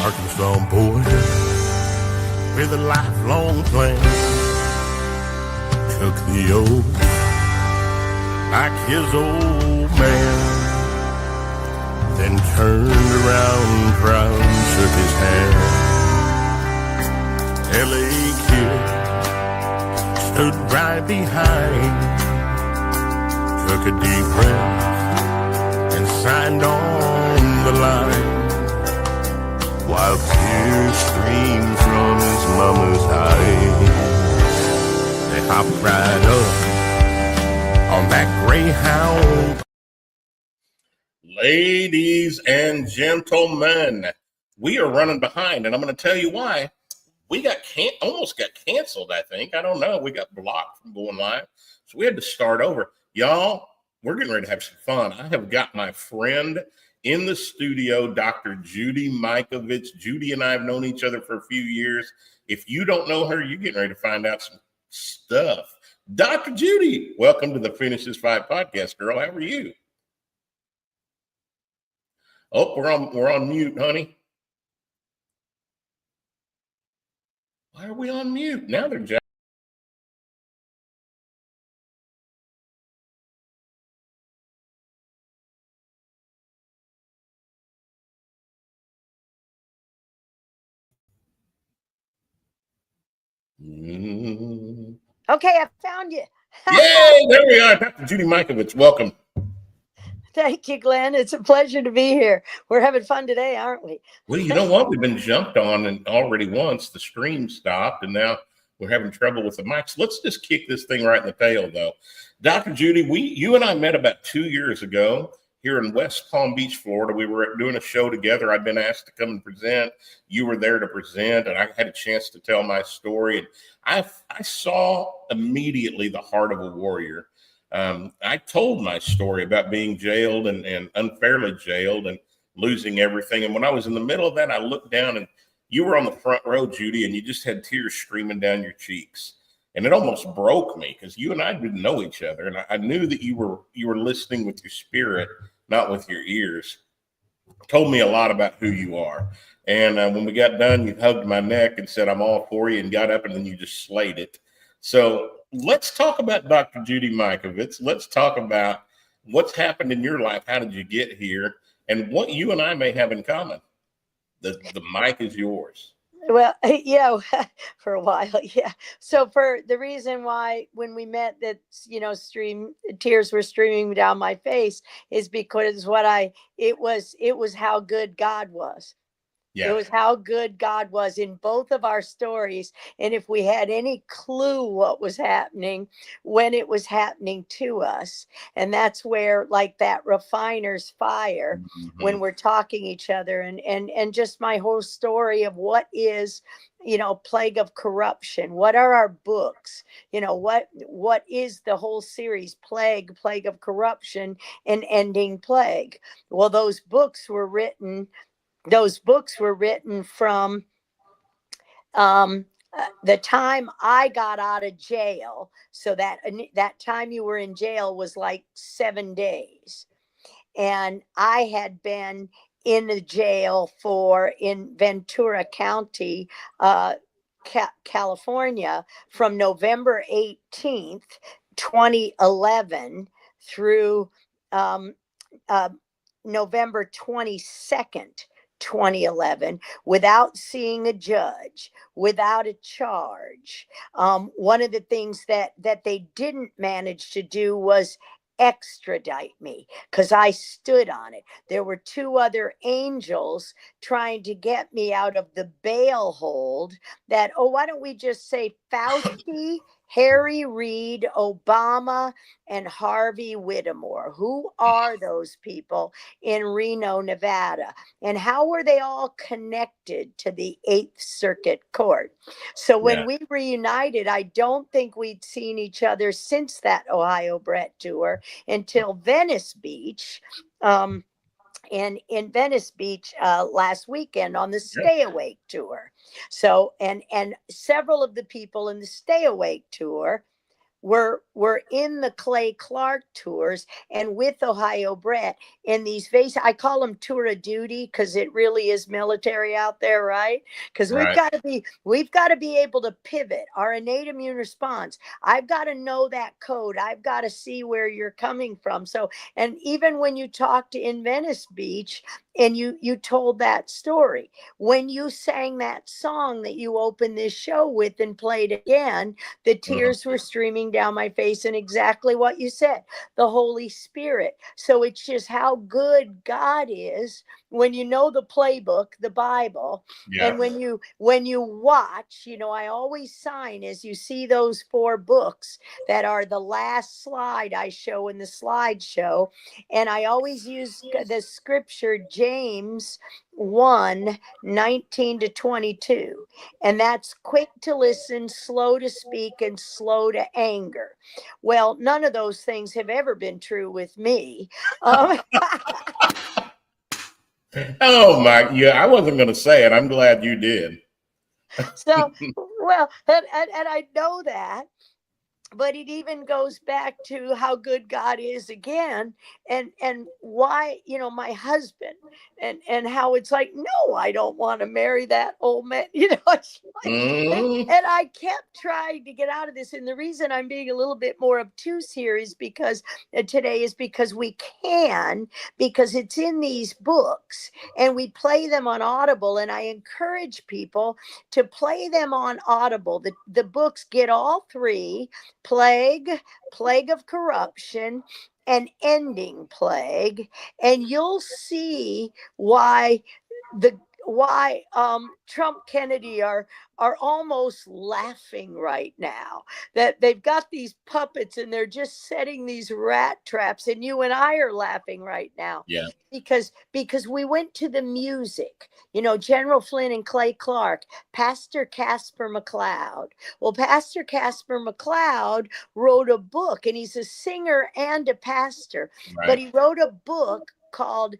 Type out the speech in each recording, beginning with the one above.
Arkansas boy with a lifelong plan took the oath like his old man, then turned around proud and shook his hand. L.A. kid stood right behind, took a deep breath and signed on the line, while tears streamed from his mama's eyes. They hopped right up on that Greyhound. Ladies and gentlemen, we are running behind, and I'm going to tell you why. We almost got canceled, I think. I don't know. We got blocked from going live, so we had to start over. Y'all, we're getting ready to have some fun. I have got my friend in the studio, Dr. Judy Mikovits. Judy and I have known each other for a few years. If you don't know her, you're getting ready to find out some stuff. Dr. Judy, welcome to the Finish This Fight podcast, girl. How are you? Oh, we're on mute, honey. Why are we on mute? Now they're just Okay, I found you. Yay, there we are. Dr. Judy Mikovits, welcome. Thank you, Glenn. It's a pleasure to be here. We're having fun today, aren't we? Well, you know what? We've been jumped on and already once. The stream stopped, and now we're having trouble with the mics. Let's just kick this thing right in the tail, though. Dr. Judy, you and I met about 2 years ago here in West Palm Beach, Florida. We were doing a show together. I'd been asked to come and present. You were there to present, and I had a chance to tell my story. And I saw immediately the heart of a warrior. I told my story about being jailed and unfairly jailed and losing everything. And when I was in the middle of that, I looked down and you were on the front row, Judy, and you just had tears streaming down your cheeks. And it almost broke me because you and I didn't know each other. And I knew that you were listening with your spirit, not with your ears. Told me a lot about who you are. And when we got done, you hugged my neck and said, I'm all for you, and got up, and then you just slayed it. So let's talk about Dr. Judy Mikovits. Let's talk about what's happened in your life. How did you get here? And what you and I may have in common. The mic is yours. Well, yeah, for a while, yeah. So for the reason why when we met that, tears were streaming down my face is because it was how good God was. Yeah. It was how good God was in both of our stories. And if we had any clue what was happening when it was happening to us, and that's where like that refiner's fire, when we're talking each other and just my whole story of what is, plague of corruption. What are our books? What is the whole series, plague of corruption and ending plague? Well, those books were written from the time I got out of jail. So that time you were in jail was like 7 days. And I had been in the jail in Ventura County, California, from November 18th, 2011 through November 22nd, 2011, without seeing a judge, without a charge. One of the things that they didn't manage to do was extradite me because I stood on it. There were 2 other angels trying to get me out of the bail hold that, why don't we just say Fauci, Harry Reid, Obama, and Harvey Whittemore? Who are those people in Reno, Nevada? And how were they all connected to the 8th Circuit Court? So when we reunited, I don't think we'd seen each other since that Ohio Brett tour until Venice Beach. And in Venice Beach last weekend on the Stay Awake tour. So, and several of the people in the Stay Awake tour were in the Clay Clark tours and with Ohio Brett in these I call them tour of duty because it really is military out there, right? Because Right. we've got to be able to pivot our innate immune response. I've got to know that code. I've got to see where you're coming from. So, and even when you talked in Venice Beach and you told that story, when you sang that song that you opened this show with and played again, the tears were streaming down my face, and exactly what you said, the Holy Spirit. So it's just how good God is when you know the playbook, the Bible. Yeah. And when you watch, I always sign as you see those 4 books that are the last slide I show in the slideshow. And I always use the scripture, James 1:19-22. And that's quick to listen, slow to speak, and slow to anger. Well, none of those things have ever been true with me. Oh my, yeah, I wasn't going to say it. I'm glad you did. So, well, and I know that. But it even goes back to how good God is again, and why, my husband, and how it's like, no, I don't want to marry that old man. It's like, Mm, and I kept trying to get out of this. And the reason I'm being a little bit more obtuse here is because today is because because it's in these books and we play them on Audible. And I encourage people to play them on Audible. The books get all 3: plague, plague of corruption, and ending plague, and you'll see the why Trump Kennedy are almost laughing right now, that they've got these puppets and they're just setting these rat traps, and you and I are laughing right now yeah. because we went to the music, General Flynn and Clay Clark, Pastor Casper McLeod. Well, Pastor Casper McLeod wrote a book, and he's a singer and a pastor, but Right. he wrote a book called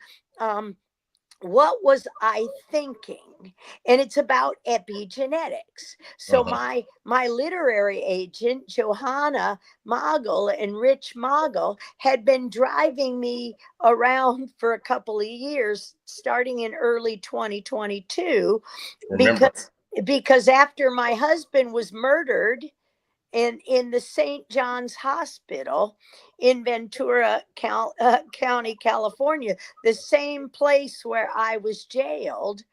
What Was I Thinking? And it's about epigenetics. So Uh-huh. my literary agent, Johanna Mogul and Rich Mogul, had been driving me around for a couple of years, starting in early 2022, Remember. because after my husband was murdered in the St. John's Hospital in Ventura County, California, the same place where I was jailed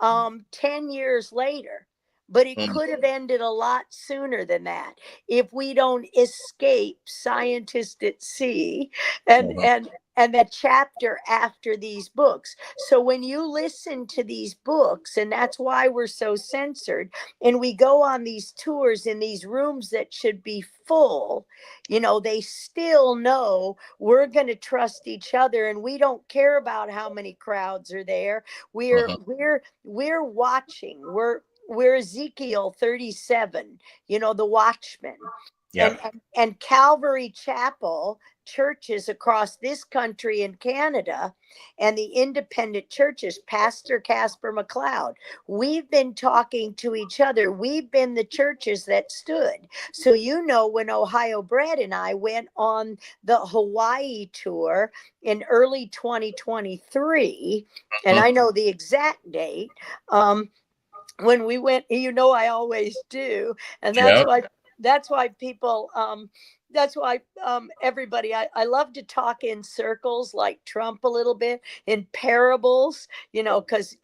10 years later. But it Mm, could have ended a lot sooner than that if we don't escape Scientist at Sea and uh-huh. and and the chapter after these books. So when you listen to these books, and that's why we're so censored, and we go on these tours in these rooms that should be full, they still know we're going to trust each other, and we don't care about how many crowds are there. We're Uh-huh. we're we're watching. We're Ezekiel 37, the watchman. Yeah. And Calvary Chapel churches across this country and Canada, and the independent churches, Pastor Casper McLeod, we've been talking to each other. We've been the churches that stood. So when Ohio Brett and I went on the Hawaii tour in early 2023, and Uh-huh. I know the exact date, when we went, I always do. And Yeah. that's why people, that's why everybody, I love to talk in circles like Trump a little bit, in parables, because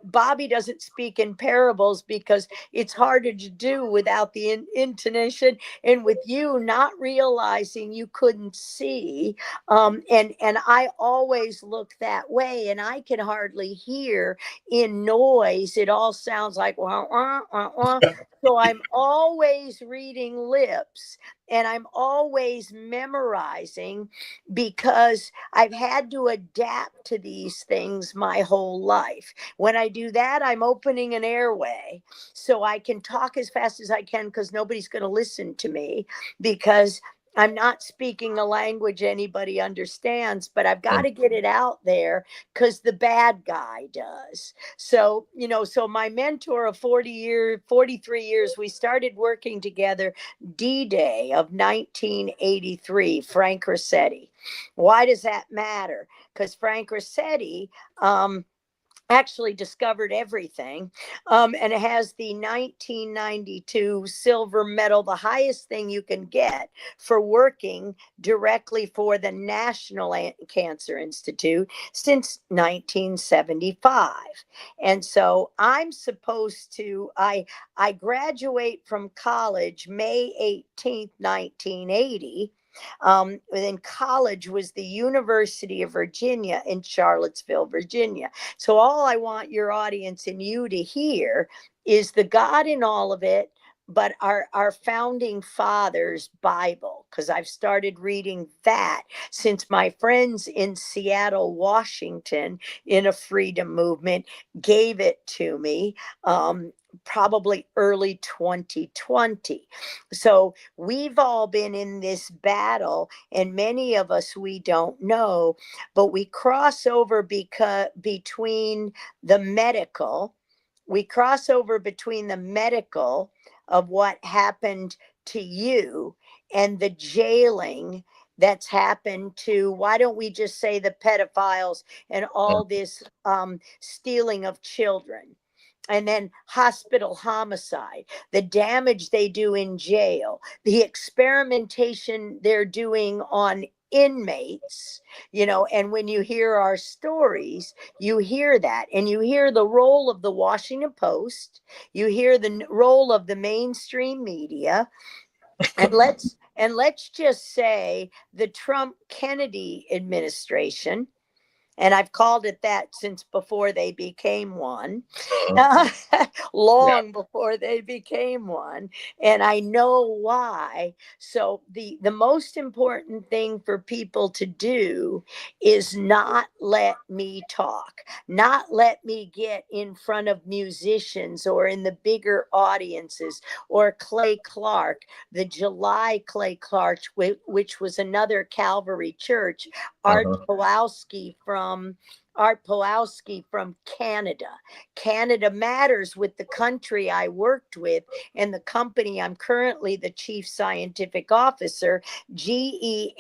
Bobby doesn't speak in parables because it's harder to do without the intonation, and with you not realizing you couldn't see. And I always look that way, and I can hardly hear in noise. It all sounds like wah, wah, wah, wah. So I'm always reading lips, and I'm always memorizing, because I've had to adapt to these things my whole life. When I do that, I'm opening an airway so I can talk as fast as I can, because nobody's going to listen to me, because I'm not speaking a language anybody understands, but I've got to get it out there because the bad guy does. So, so my mentor of 43 years, we started working together D-Day of 1983, Frank Rossetti. Why does that matter? Because Frank Rossetti, actually discovered everything, and it has the 1992 silver medal, the highest thing you can get for working directly for the National Cancer Institute since 1975. And so I'm supposed to, I graduate from college May 18th, 1980. Then college was the University of Virginia in Charlottesville, Virginia. So all I want your audience and you to hear is the God in all of it, but our founding fathers' Bible, because I've started reading that since my friends in Seattle, Washington, in a freedom movement, gave it to me. Probably early 2020. So we've all been in this battle, and many of us we don't know, but we cross over between the medical, we cross over between the medical of what happened to you and the jailing that's happened to, why don't we just say, the pedophiles and all this stealing of children, and then hospital homicide, the damage they do in jail, the experimentation they're doing on inmates, and when you hear our stories, you hear that, and you hear the role of the Washington Post, you hear the role of the mainstream media, and let's just say the Trump Kennedy administration, and I've called it that since before they became one, Yeah. long before they became one. And I know why. So the most important thing for people to do is not let me talk, not let me get in front of musicians or in the bigger audiences, or Clay Clark, the July Clay Clark, which was another Calvary church, Art Pawlowski from Canada. Canada Matters, with the country I worked with and the company I'm currently the chief scientific officer, GENYOUS,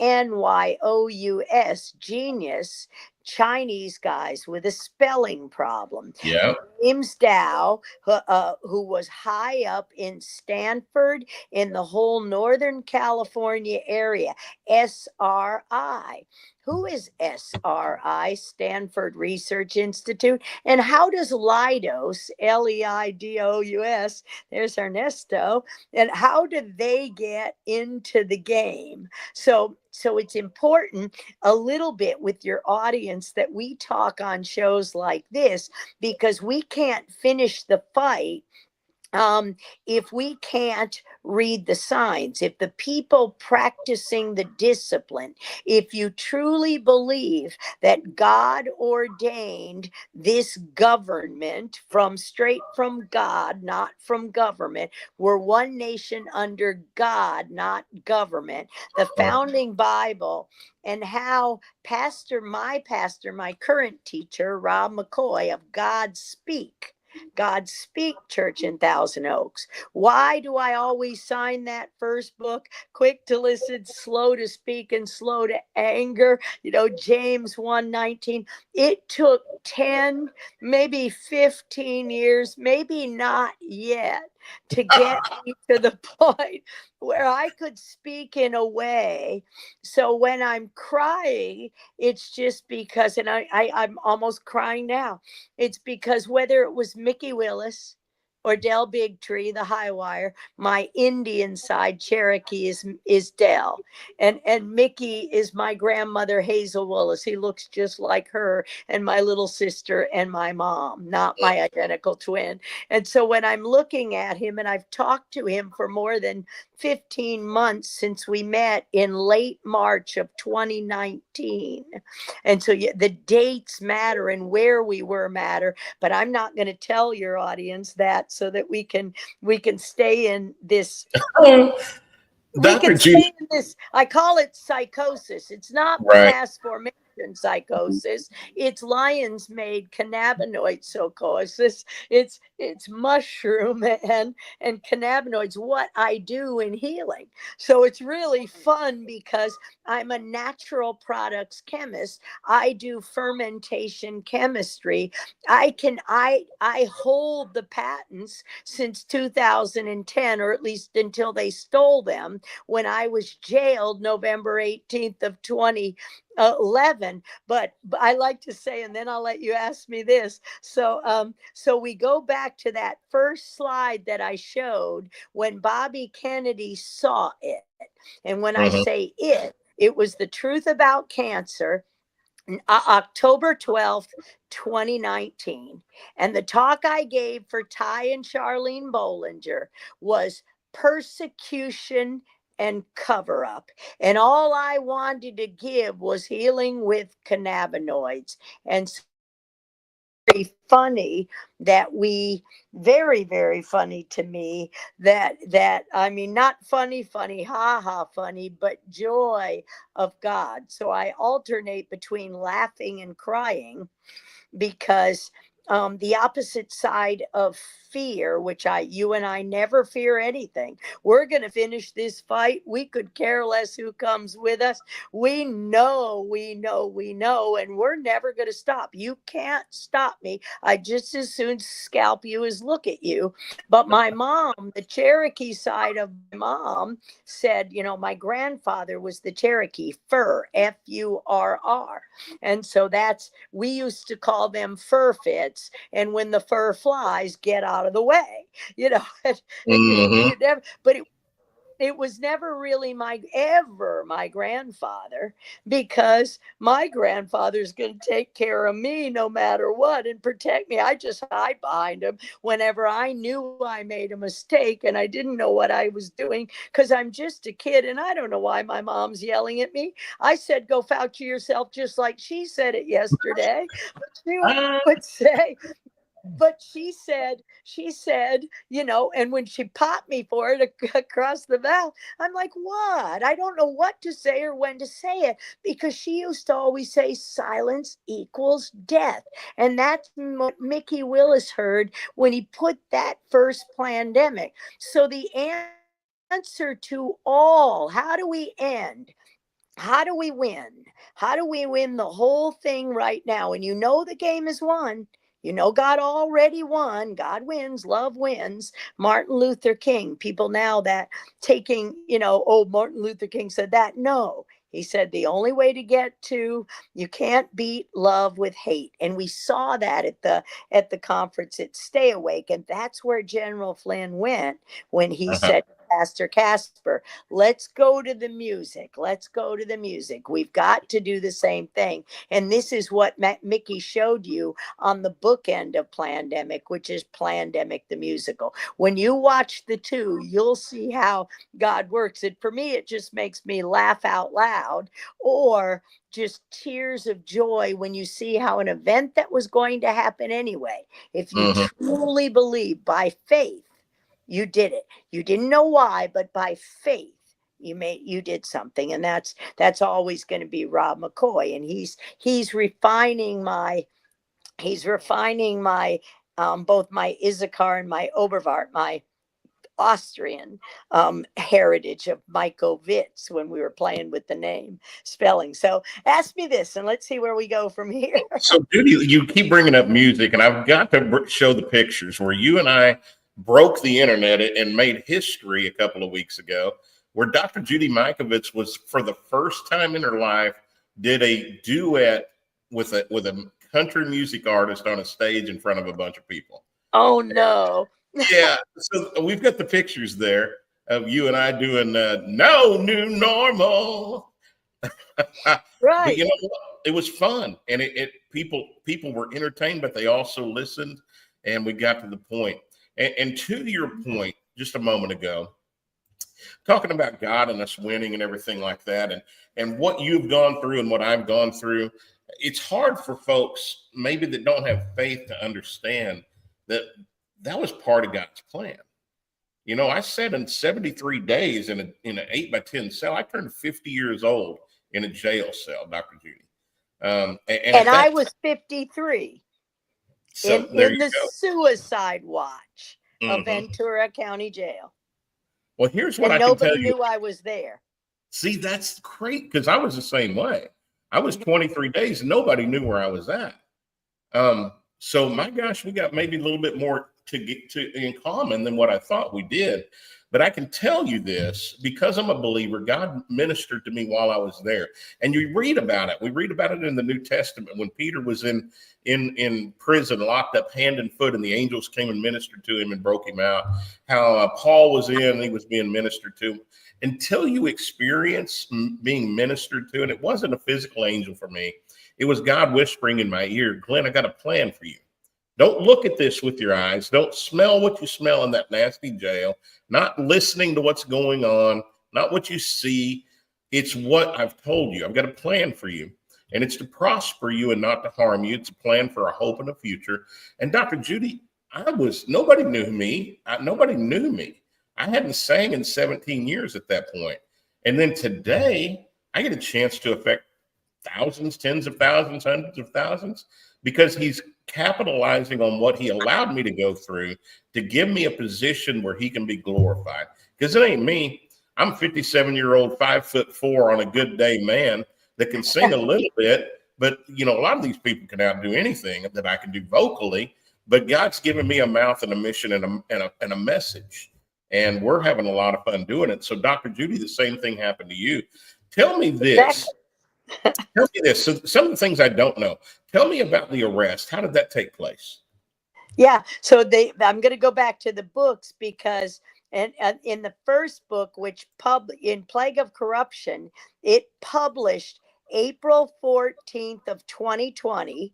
genius, Chinese guys with a spelling problem. Yeah. James Dow, who was high up in Stanford, in the whole Northern California area, SRI. Who is SRI, Stanford Research Institute? And how does Leidos, Leidous, there's Ernesto, and how do they get into the game? So it's important a little bit with your audience that we talk on shows like this, because we can't finish the fight if we can't read the signs. If the people practicing the discipline, if you truly believe that God ordained this government straight from God, not from government, we're one nation under God, not government, the founding Bible, and how my pastor, my current teacher, Rob McCoy of God Speak Church in Thousand Oaks. Why do I always sign that first book? Quick to listen, slow to speak, and slow to anger. James 1:19. It took 10, maybe 15 years, maybe not yet, to get me to the point where I could speak in a way. So when I'm crying, it's just because, and I'm almost crying now. It's because whether it was Mickey Willis or Del Bigtree, the high wire, my Indian side Cherokee is Del, and Mickey is my grandmother Hazel Willis. He looks just like her, and my little sister and my mom, not my identical twin. And so when I'm looking at him, and I've talked to him for more than 15 months since we met in late March of 2019. And so the dates matter and where we were matter, but I'm not going to tell your audience that, so that we can stay in this we Dr. can Judy, stay in this. I call it psychosis. It's not right. mass formation psychosis. It's lion's made cannabinoid psychosis. It's mushroom and cannabinoids. What I do in healing. So it's really fun because I'm a natural products chemist. I do fermentation chemistry. I hold the patents since 2010, or at least until they stole them when I was jailed November 18th of 2011. But I like to say, and then I'll let you ask me this. So we go back to that first slide that I showed when Bobby Kennedy saw it. And when I Mhm. say it was the truth about cancer, October 12th, 2019. And the talk I gave for Ty and Charlene Bollinger was persecution and cover up. And all I wanted to give was healing with cannabinoids. And so very funny that we very very funny to me that I mean, not funny ha ha funny, but joy of God. So I alternate between laughing and crying because the opposite side of fear, which you and I never fear anything. We're going to finish this fight. We could care less who comes with us. We know, and we're never going to stop. You can't stop me. I just as soon scalp you as look at you. But my mom, the Cherokee side of my mom, said, my grandfather was the Cherokee, Fur, Furr. And so we used to call them fur fits. And when the fur flies, get out of the way. Mhm. But it was never really my grandfather, because my grandfather's going to take care of me no matter what and protect me. I just hide behind him whenever I knew I made a mistake and I didn't know what I was doing, because I'm just a kid and I don't know why my mom's yelling at me. I said, go vouch yourself, just like she said it yesterday. But she Ah, would say, but she said, and when she popped me for it across the mouth, I'm like, what? I don't know what to say or when to say it, because she used to always say silence equals death. And that's what Mickey Willis heard when he put that first pandemic. So the answer to all, how do we end? How do we win? How do we win the whole thing right now? And the game is won. God already won. God wins, love wins. Martin Luther King, people now that oh, Martin Luther King said that. No, he said the only way to you can't beat love with hate. And we saw that at the conference at Stay Awake. And that's where General Flynn went when he uh-huh. said, Pastor Casper, let's go to the music. Let's go to the music. We've got to do the same thing. And this is what Mickey showed you on the bookend of Plandemic, which is Plandemic the musical. When you watch the two, you'll see how God works. And for me, it just makes me laugh out loud, or just tears of joy when you see how an event that was going to happen anyway, if you Mhm. truly believe by faith, you did it. You didn't know why, but by faith you did something. And that's always going to be Rob McCoy. And he's refining my both my Issachar and my Oberwart, my Austrian heritage of Mikovits, when we were playing with the name spelling. So ask me this and let's see where we go from here. So, Judy, you keep bringing up music, and I've got to show the pictures where you and I broke the internet and made history a couple of weeks ago, where Dr. Judy Mikovits was, for the first time in her life, did a duet with a country music artist on a stage in front of a bunch of people. Oh no. Yeah, so we've got the pictures there of you and I doing "No New Normal." But Right. you know what? It was fun, and it people were entertained, but they also listened, and we got to the point. And to your point, just a moment ago, talking about God and us winning and everything like that, and what you've gone through and what I've gone through, it's hard for folks maybe that don't have faith to understand that that was part of God's plan. I sat in 73 days in an 8 by 10 cell. I turned 50 years old in a jail cell, Dr. Judy. And And at I that, was 53 so there in you the go. suicide watch of Hmm. Ventura County Jail. Well, here's what And I can tell nobody you. knew I was there. See, that's great because I was the same way. I was Mhm. 23 days and nobody knew where I was at. So my gosh, we got maybe a little bit more to get to in common than what I thought we did. But I can tell you this because I'm a believer, God ministered to me while I was there. And you read about it. We read about it in the New Testament when Peter was in prison, locked up hand and foot, and the angels came and ministered to him and broke him out. How Paul was in, he was being ministered to. Until you experience being ministered to, and it wasn't a physical angel for me, it was God whispering in my ear, Glenn, I got a plan for you. Don't look at this with your eyes. Don't smell what you smell in that nasty jail. Not listening to what's going on, not what you see. It's what I've told you. I've got a plan for you. And it's to prosper you and not to harm you. It's a plan for a hope and a future. And Dr. Judy, nobody knew me. Nobody knew me. I hadn't sang in 17 years at that point. And then today, I get a chance to affect thousands, tens of thousands, hundreds of thousands, because he's capitalizing on what he allowed me to go through to give me a position where he can be glorified. Because it ain't me. I'm a 57-year-old, 5'4" on a good day man that can sing a little bit, but a lot of these people can outdo anything that I can do vocally. But God's given me a mouth and a mission and a message, and we're having a lot of fun doing it. So, Dr. Judy, the same thing happened to you. Tell me this. Exactly. Tell me this. So some of the things I don't know. Tell me about the arrest. How did that take place? Yeah. So I'm going to go back to the books because, and in the first book, which in Plague of Corruption, it published April 14th of 2020.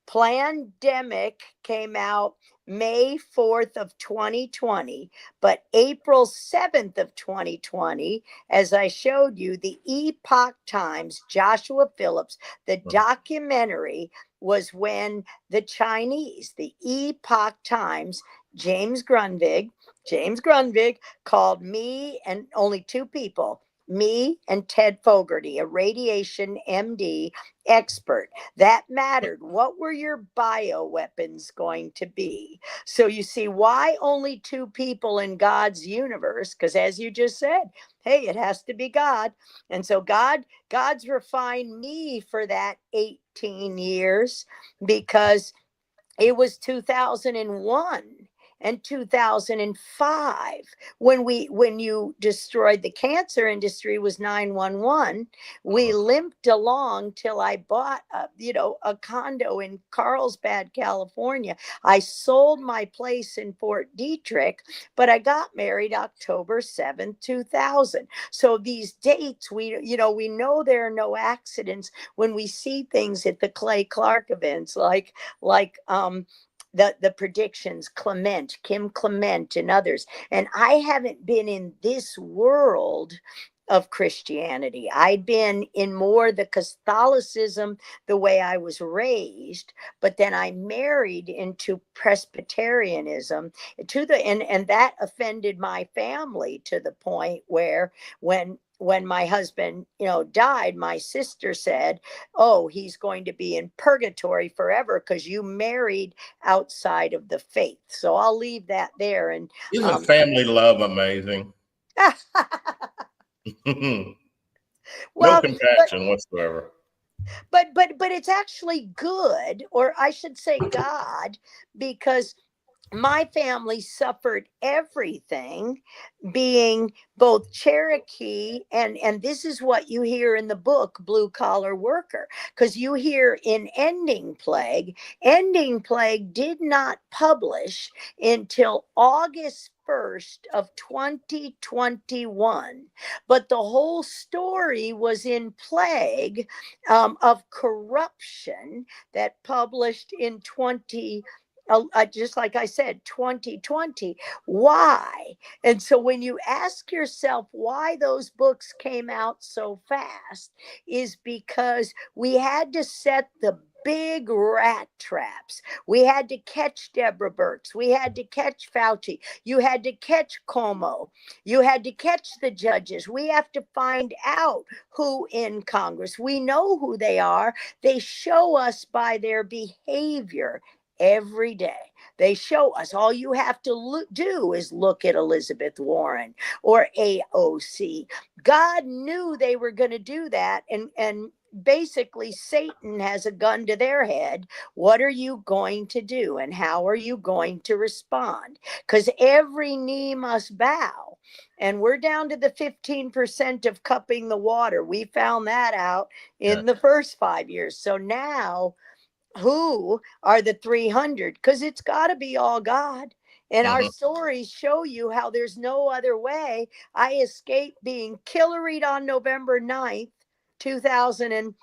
Plandemic came out May 4th of 2020, but April 7th of 2020, as I showed you, the Epoch Times, Joshua Phillips, the documentary was when the Chinese, the Epoch Times, James Grunwig called me and only two people, me and Ted Fogarty, a radiation MD expert. That mattered. What were your bioweapons going to be? So you see, why only two people in God's universe? Because as you just said, hey, it has to be God. And so God's refined me for that 18 years because it was 2001 and 2005 when you destroyed the cancer industry was 911. We limped along till I bought a condo in Carlsbad, California. I sold my place in Fort Detrick, but I got married October 7th, 2000. So these dates, we know there are no accidents when we see things at the Clay Clark events, like the predictions, Kim Clement, and others. And I haven't been in this world of Christianity. I'd been in more the Catholicism, the way I was raised, but then I married into Presbyterianism and that offended my family to the point where when my husband, died, my sister said, "Oh, he's going to be in purgatory forever because you married outside of the faith." So I'll leave that there. And Isn't family love amazing? No well, but compassion whatsoever. but it's actually good, or I should say God, because my family suffered everything, being both Cherokee and this is what you hear in the book Blue Collar Worker, because you hear in Ending Plague did not publish until August 1st of 2021, but the whole story was in Plague of Corruption that published in 20, just like I said, 2020. Why? And so when you ask yourself why those books came out so fast, is because we had to set the big rat traps. We had to catch Deborah Birx. We had to catch Fauci. You had to catch Cuomo. You had to catch the judges. We have to find out who in Congress. We know who they are. They show us by their behavior every day. They show us. All you have to do is look at Elizabeth Warren or AOC. God knew they were going to do that, and basically Satan has a gun to their head. What are you going to do, and how are you going to respond? Because every knee must bow, and we're down to the 15% of cupping the water. We found that out in the first 5 years. So now, who are the 300? Because it's got to be all God. And our stories show you how there's no other way. I escaped being pilloried on November 9th, 2000 and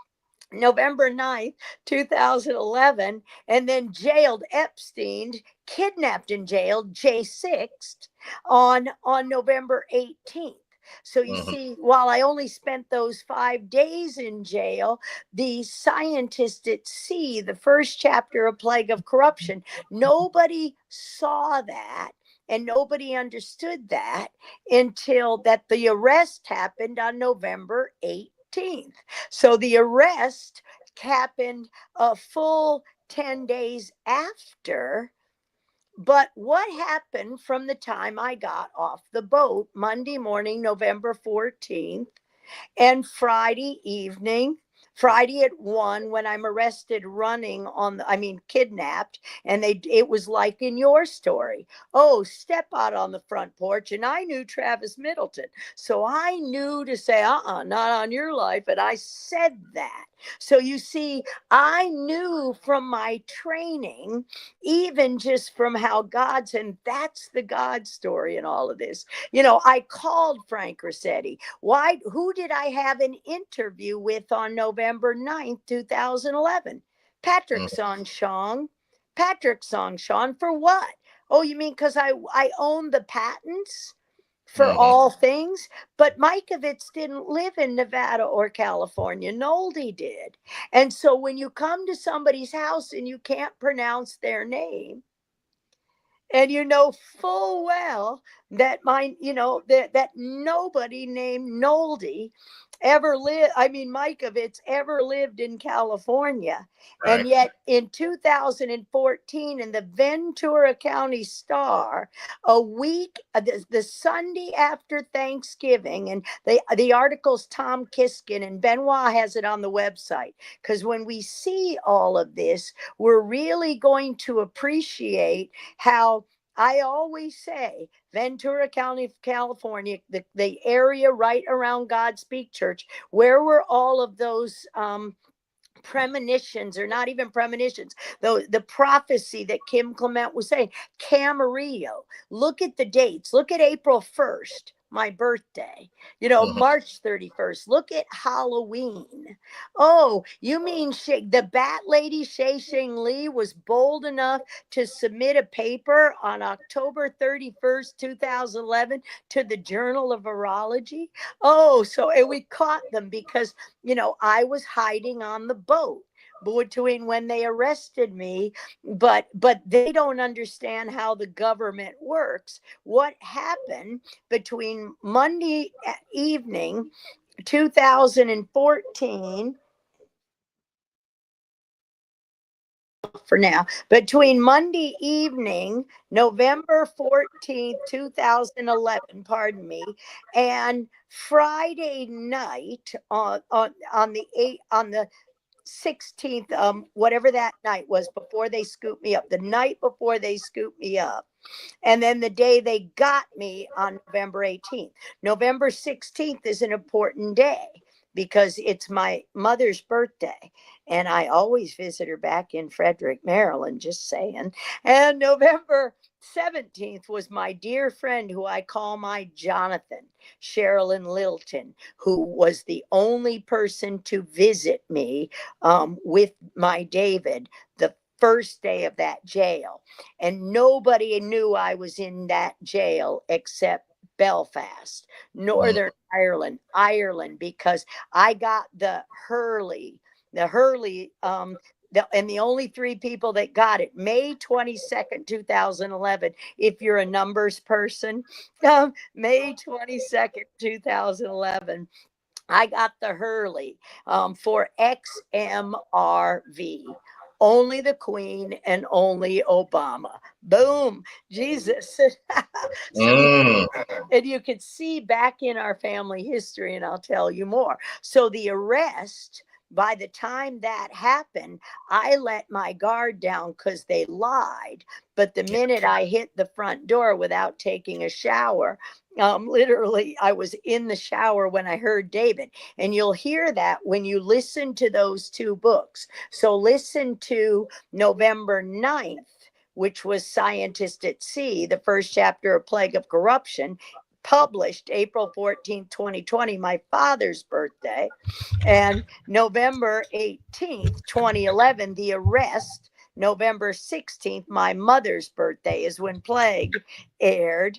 November 9th, 2011, and then jailed Epstein, kidnapped and jailed J6 on November 18th. So you see, while I only spent those 5 days in jail, the scientists at sea, the first chapter of Plague of Corruption, nobody saw that. And nobody understood that until that the arrest happened on November 18th. So the arrest happened a full 10 days after. But what happened from the time I got off the boat Monday morning, November 14th, and Friday at 1, when I'm arrested running kidnapped, and it was like in your story. Oh, step out on the front porch. And I knew Travis Middleton. So I knew to say, not on your life. And I said that. So you see, I knew from my training, even just from how God's, and that's the God story in all of this. I called Frank Rossetti. Why? Who did I have an interview with on November 9th, 2011? Patrick Songshong. Patrick Songshong for what? Oh, you mean because I own the patents for all things? But Mikovits didn't live in Nevada or California. Nolde did. And so when you come to somebody's house and you can't pronounce their name, and you know full well that that nobody named Nolde ever lived, Mikovits ever lived in California. Right. And yet in 2014 in the Ventura County Star, a week, the Sunday after Thanksgiving, and the article's Tom Kiskin, and Benoit has it on the website, because when we see all of this, we're really going to appreciate how I always say Ventura County, California, the area right around Godspeak Church, where were all of those premonitions, or not even premonitions, the prophecy that Kim Clement was saying, Camarillo. Look at the dates. Look at April 1st, my birthday, March 31st. Look at Halloween. Oh, you mean the bat lady Shea Shing Lee was bold enough to submit a paper on October 31st, 2011 to the Journal of Virology? Oh, and we caught them because I was hiding on the boat between when they arrested me, but they don't understand how the government works. What happened between Monday evening 2014, for now, between Monday evening, November 14th, 2011, pardon me, and Friday night on the 16th, whatever that night was, before they scooped me up, the night before they scooped me up. And then the day they got me on November 18th. November 16th is an important day because it's my mother's birthday. And I always visit her back in Frederick, Maryland, just saying. And November 17th was my dear friend who I call my Jonathan, Sherilyn Lilton, who was the only person to visit me with my David the first day of that jail. And nobody knew I was in that jail except Belfast, Northern Ireland, because I got the Hurley, And the only three people that got it, May 22nd, 2011, if you're a numbers person, May 22nd, 2011, I got the Hurley for XMRV. Only the Queen and only Obama. Boom. Jesus. So, Mm. and you could see back in our family history, and I'll tell you more. So the arrest, by the time that happened, I let my guard down because they lied. But the minute I hit the front door without taking a shower, literally, I was in the shower when I heard David. And you'll hear that when you listen to those two books. So listen to November 9th, which was Scientist at Sea, the first chapter of Plague of Corruption, published April 14th, 2020, my father's birthday. And November 18th, 2011, the arrest. November 16th, my mother's birthday, is when Plague aired.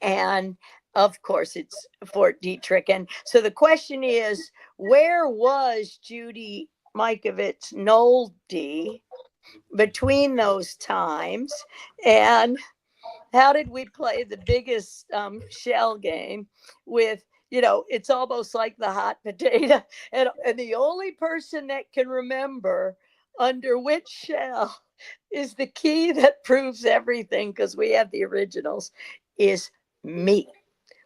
And of course, it's Fort Detrick. And so the question is, where was Judy Mikovits Nolde between those times? And how did we play the biggest shell game with, it's almost like the hot potato. And the only person that can remember under which shell is the key that proves everything, because we have the originals, is me.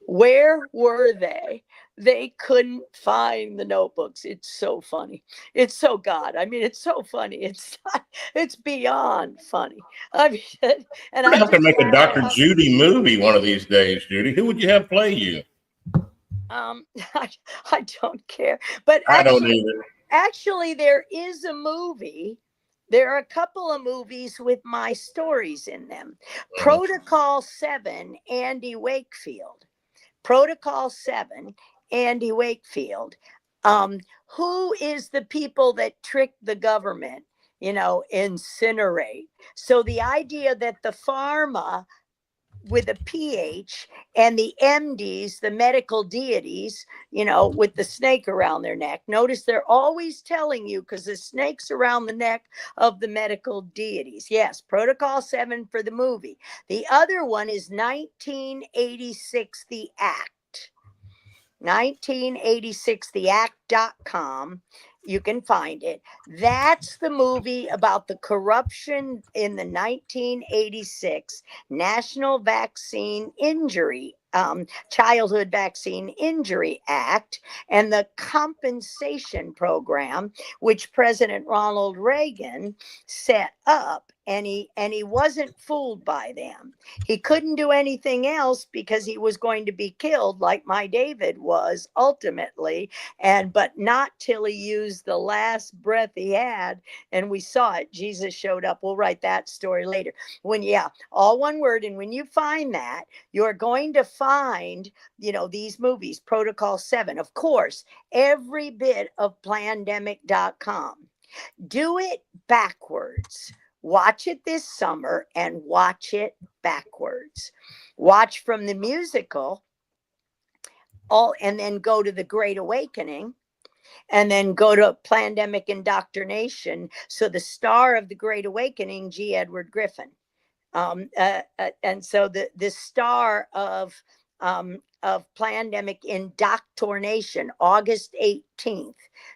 Where were they? They couldn't find the notebooks. It's so funny. It's so God. I mean, it's so funny. It's beyond funny. I mean, and We're I gonna have to just make a laugh Dr. about, Judy movie one of these days, Judy. Who would you have play you? um, I, I don't care. But I don't either. actually, there is a movie. There are a couple of movies with my stories in them. Mm. Protocol 7, Andy Wakefield. Protocol 7, Andy Wakefield. Who is the people that tricked the government? Incinerate. So the idea that the pharma with a PH and the MDs, the medical deities, with the snake around their neck. Notice they're always telling you, because the snake's around the neck of the medical deities. Yes, Protocol 7 for the movie. The other one is 1986, The Act. 1986, theact.com. You can find it. That's the movie about the corruption in the 1986 National Vaccine Injury, Childhood Vaccine Injury Act, and the compensation program, which President Ronald Reagan set up. And he wasn't fooled by them. He couldn't do anything else because he was going to be killed, like my David was ultimately, but not till he used the last breath he had. And we saw it. Jesus showed up. We'll write that story later. All one word. And when you find that, you're going to find, these movies, Protocol 7, of course, every bit of plandemic.com. Do it backwards. Watch it this summer and watch it backwards. Watch from the musical, and then go to the Great Awakening, and then go to Plandemic Indoctrination. So the star of the Great Awakening, G. Edward Griffin. And so the star of Plandemic Indoctrination, August 18th,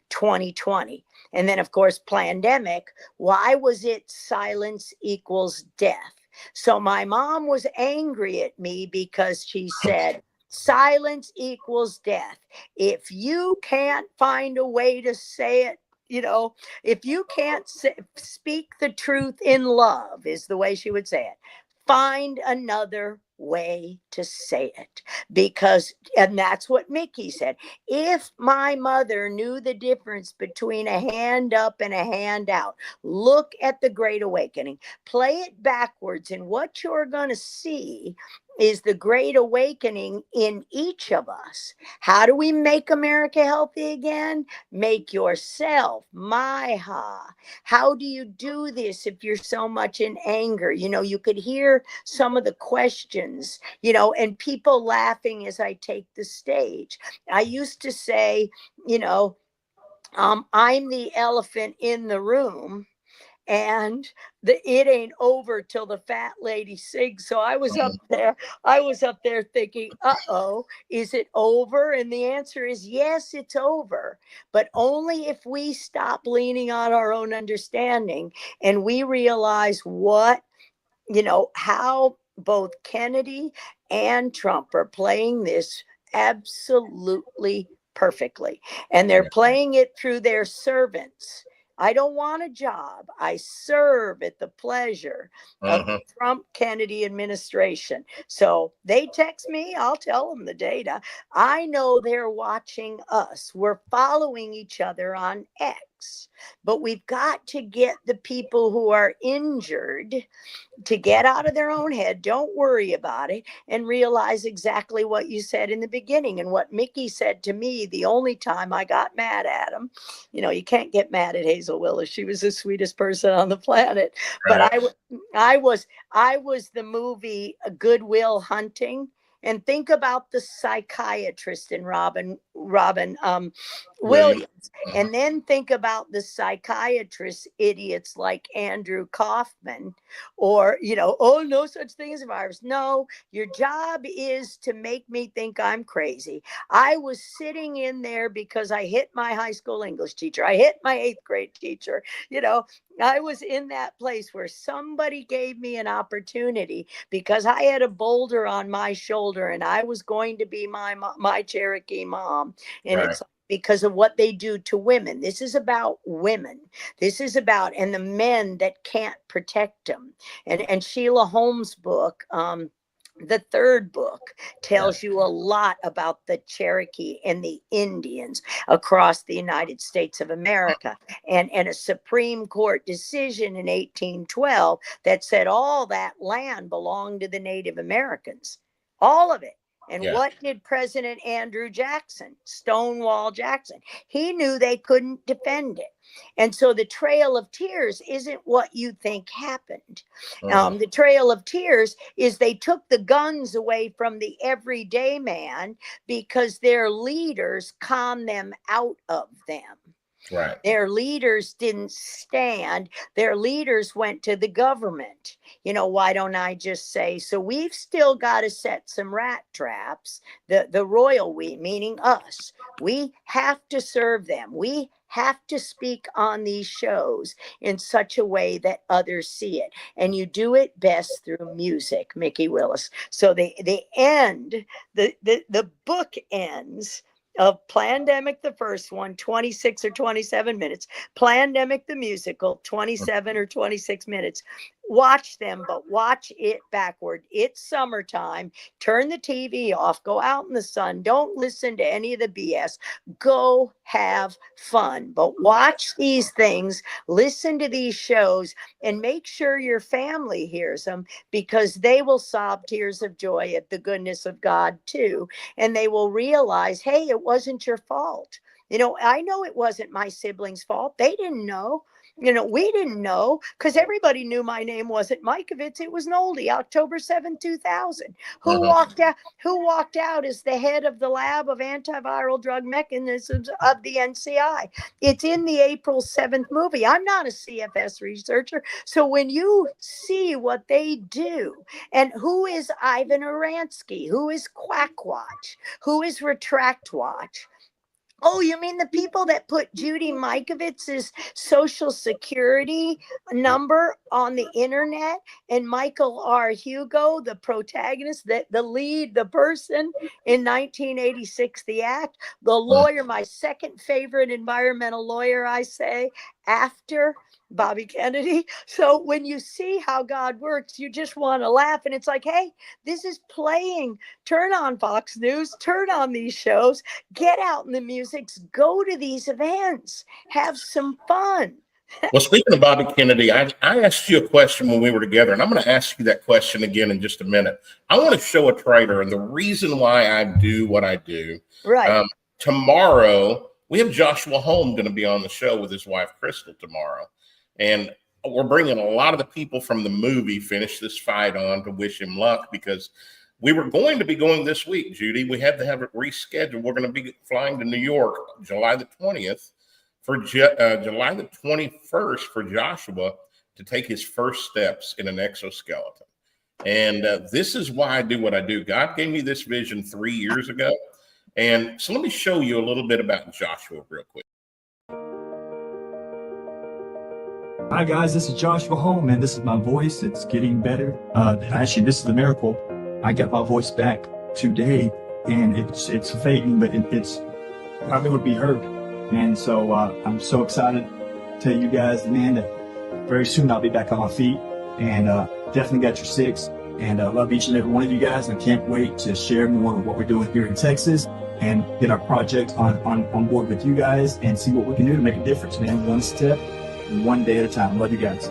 2020. And then, of course, Plandemic, why was it silence equals death? So my mom was angry at me because she said, silence equals death. If you can't find a way to say it, if you can't speak the truth in love, is the way she would say it, find another way to say it. And that's what Mickey said. If my mother knew the difference between a hand up and a hand out, look at the Great Awakening, play it backwards, and what you're going to see is the Great Awakening in each of us. How do we make America healthy again? Make yourself Maha. How do you do this if you're so much in anger? You could hear some of the questions, and people laughing as I take the stage. I used to say, I'm the elephant in the room, and it ain't over till the fat lady sings. So I was up there thinking, uh-oh, is it over? And the answer is yes, it's over, but only if we stop leaning on our own understanding and we realize how both Kennedy and Trump are playing this absolutely perfectly. And they're playing it through their servants. I don't want a job. I serve at the pleasure of the Trump Kennedy administration. So they text me, I'll tell them the data. I know they're watching us. We're following each other on X. But we've got to get the people who are injured to get out of their own head, don't worry about it, and realize exactly what you said in the beginning and what Mickey said to me the only time I got mad at him. You can't get mad at Hazel Willis. She was the sweetest person on the planet. Right. But I was the movie Good Will Hunting. And think about the psychiatrist in Robin Williams. And then think about the psychiatrist idiots like Andrew Kaufman, or, oh, no such thing as a virus. No, your job is to make me think I'm crazy. I was sitting in there because I hit my high school English teacher. I hit my 8th grade teacher. I was in that place where somebody gave me an opportunity because I had a boulder on my shoulder and I was going to be my Cherokee mom. And It's because of what they do to women. This is about women. This is about, and the men that can't protect them. And Sheila Holmes' book, the 3rd book, tells you a lot about the Cherokee and the Indians across the United States of America, and a Supreme Court decision in 1812 that said all that land belonged to the Native Americans, all of it. And what did President Andrew Jackson, Stonewall Jackson? He knew they couldn't defend it. And so the Trail of Tears isn't what you think happened. The Trail of Tears is they took the guns away from the everyday man because their leaders calmed them out of them. Right. Their leaders didn't stand. Their leaders went to the government. Why don't I just say, so we've still got to set some rat traps. The royal we, meaning us, we have to serve them. We have to speak on these shows in such a way that others see it. And you do it best through music, Mickey Willis. So the book ends of Plandemic, the first one, 26 or 27 minutes. Plandemic, the musical, 27 or 26 minutes. Watch them, but watch it backward. It's summertime. Turn the TV off. Go out in the sun. Don't listen to any of the BS. Go have fun. But watch these things. Listen to these shows and make sure your family hears them, because they will sob tears of joy at the goodness of God too. And they will realize, hey, it wasn't your fault. I know it wasn't my siblings' fault. They didn't know. We didn't know, because everybody knew my name wasn't Mikovits. It was an oldie, October 7th, 2000. Who walked out as the head of the lab of antiviral drug mechanisms of the NCI? It's in the April 7th movie. I'm not a CFS researcher. So when you see what they do, and who is Ivan Oransky? Who is Quack Watch? Who is Retract Watch? Oh, you mean the people that put Judy Mikovits' social security number on the internet, and Michael R. Hugo, the protagonist, the lead, the person in 1986, The Act, the lawyer, my second favorite environmental lawyer, I say, after Bobby Kennedy. So when you see how God works, you just want to laugh. And it's like, hey, this is playing. Turn on Fox News, turn on these shows, get out in the music, go to these events, have some fun. Well, speaking of Bobby Kennedy, I asked you a question when we were together, and I'm going to ask you that question again in just a minute. I want to show a trailer, and the reason why I do what I do. Right. Tomorrow, we have Joshua Holm going to be on the show with his wife, Crystal, tomorrow. And we're bringing a lot of the people from the movie Finish This Fight on to wish him luck, because we were going to be going this week, Judy. We had to have it rescheduled. We're going to be flying to New York July the 20th for July the 21st for Joshua to take his first steps in an exoskeleton. And this is why I do what I do. God gave me this vision 3 years ago. And so let me show you a little bit about Joshua real quick. Hi guys, this is Joshua Home, and this is my voice. It's getting better. Actually, this is a miracle. I got my voice back today, and it's fading, but it's I'm able to be heard. And so I'm so excited to tell you guys, man, that very soon I'll be back on my feet, and definitely got your six. And I love each and every one of you guys, and I can't wait to share more of what we're doing here in Texas and get our project on board with you guys and see what we can do to make a difference, man. One step, one day at a time. Love you guys.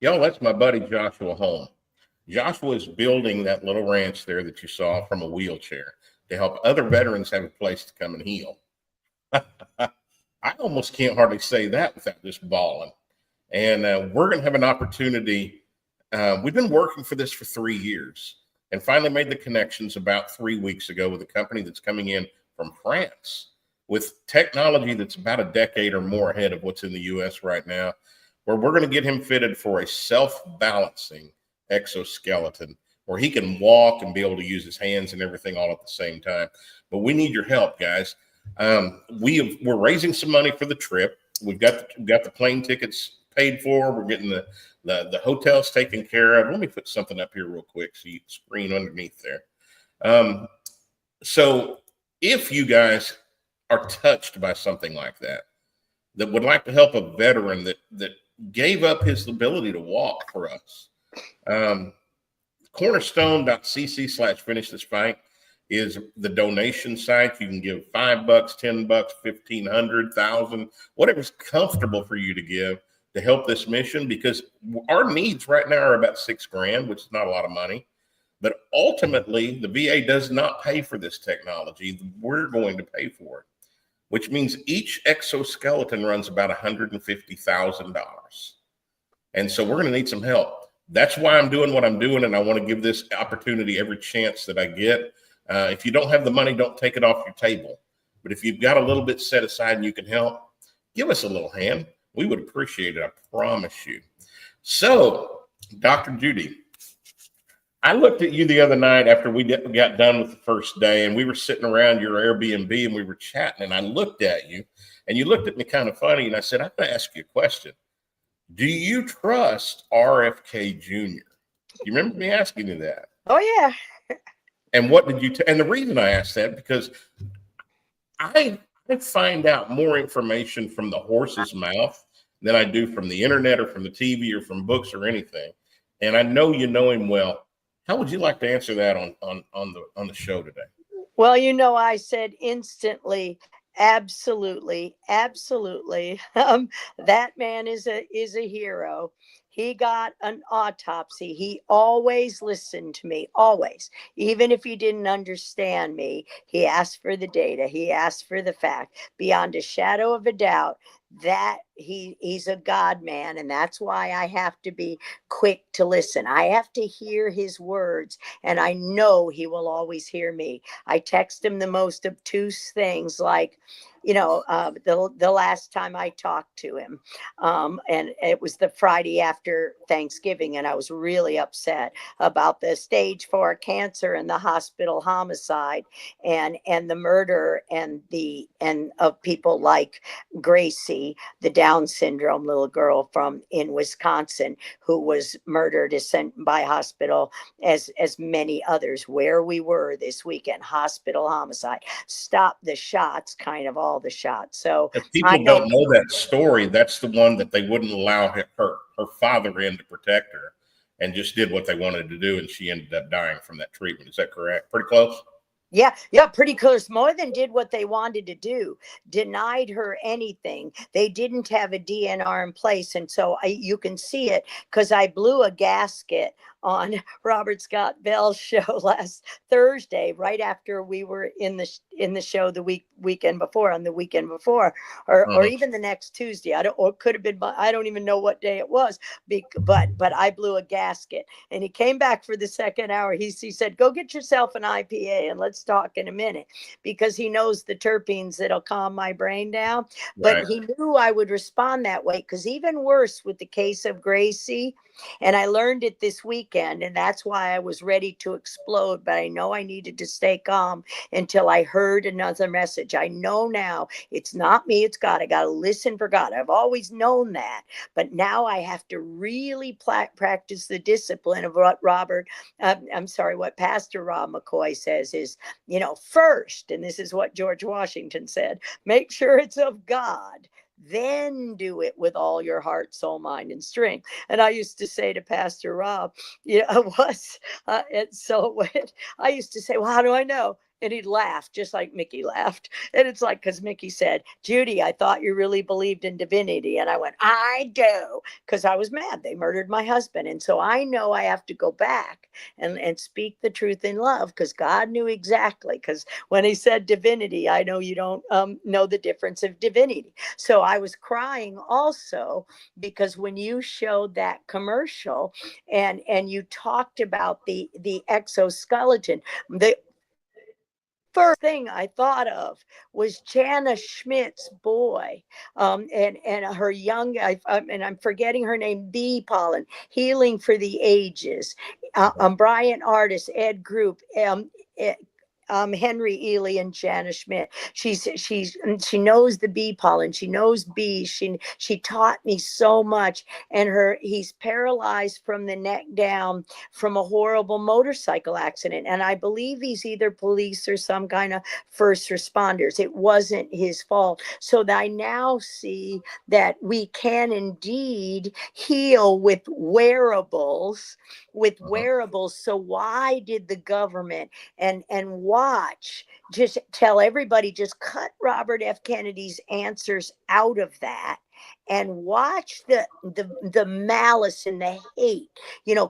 Y'all, that's my buddy Joshua Home. Joshua is building that little ranch there that you saw from a wheelchair to help other veterans have a place to come and heal. I almost can't hardly say that without just bawling. And we're going to have an opportunity. We've been working for this for 3 years and finally made the connections about 3 weeks ago with a company that's coming in from France with technology that's about a decade or more ahead of what's in the U.S. right now, where we're going to get him fitted for a self-balancing exoskeleton where he can walk and be able to use his hands and everything all at the same time. But we need your help, guys. We're raising some money for the trip. We've got the plane tickets paid for. We're getting the hotels taken care of. Let me put something up here real quick so you can screen underneath there. So if you guys are touched by something like that would like to help a veteran that gave up his ability to walk for us, cornerstone.cc/finish this fight is the donation site. You can give $5, $10, 1,500, 1,000, whatever's comfortable for you to give to help this mission, because our needs right now are about $6,000, which is not a lot of money. But ultimately, the VA does not pay for this technology. We're going to pay for it, which means each exoskeleton runs about $150,000. And so we're going to need some help. That's why I'm doing what I'm doing, and I want to give this opportunity every chance that I get. If you don't have the money, don't take it off your table. But if you've got a little bit set aside and you can help, give us a little hand. We would appreciate it, I promise you. So, Dr. Judy, I looked at you the other night after we got done with the first day, and we were sitting around your Airbnb and we were chatting, and I looked at you and you looked at me kind of funny, and I said, I'm going to ask you a question. Do you trust RFK Jr.? You remember me asking you that? Oh, yeah. And what did you and the reason I asked that, because I find out more information from the horse's mouth than I do from the internet or from the TV or from books or anything. And I know you know him well. How would you like to answer that on the show today? Well, I said instantly, absolutely, absolutely. That man is a hero. He got an autopsy. He always listened to me, always. Even if he didn't understand me, he asked for the data. He asked for the fact. Beyond a shadow of a doubt, that he's a God man, and that's why I have to be quick to listen. I have to hear his words, and I know he will always hear me. I text him the most obtuse things, like, the last time I talked to him, and it was the Friday after Thanksgiving, and I was really upset about the stage 4 cancer and the hospital homicide and the murder and of people like Gracie, the Down syndrome little girl in Wisconsin, who was murdered by hospital, as many others. Where we were this weekend, hospital homicide. Stop the shots, kind of all the shots. So if people don't know that story, that's the one that they wouldn't allow her father in to protect her. and just did what they wanted to do, and she ended up dying from that treatment. Is that correct? Pretty close? Yeah, pretty close. More than did what they wanted to do, denied her anything. They didn't have a DNR in place. And so you can see it because I blew a gasket on Robert Scott Bell's show last Thursday, right after we were in the show the weekend before, or even the next Tuesday. Or it could have been, I don't even know what day it was, but I blew a gasket, and he came back for the second hour. He said, "Go get yourself an IPA and let's talk in a minute," because he knows the terpenes that'll calm my brain down. But Right. he knew I would respond that way, because even worse with the case of Gracie, and I learned it this weekend, and that's why I was ready to explode. But I know I needed to stay calm until I heard another message. I know now it's not me, it's God. I got to listen for God. I've always known that. But now I have to really practice the discipline of what what Pastor Rob McCoy says is, first, and this is what George Washington said, make sure it's of God. Then do it with all your heart, soul, mind, and strength. And I used to say to Pastor Rob, I used to say, well, how do I know? And he'd laugh, just like Mickey laughed. And it's like, because Mickey said, "Judy, I thought you really believed in divinity." And I went, "I do," because I was mad. They murdered my husband. And so I know I have to go back and speak the truth in love, because God knew exactly. Because when he said divinity, I know you don't know the difference of divinity. So I was crying also, because when you showed that commercial and you talked about the exoskeleton, the first thing I thought of was Jana Schmidt's boy, and her young, and I'm forgetting her name, bee pollen, healing for the ages. Bryant Artist, Ed Group, Henry Ely and Jana Schmidt. She knows the bee pollen. She knows bees. She taught me so much. And he's paralyzed from the neck down from a horrible motorcycle accident. And I believe he's either police or some kind of first responders. It wasn't his fault. So I now see that we can indeed heal with wearables. So why did the government and watch, just tell everybody, just cut Robert F. Kennedy's answers out of that, and watch the malice and the hate,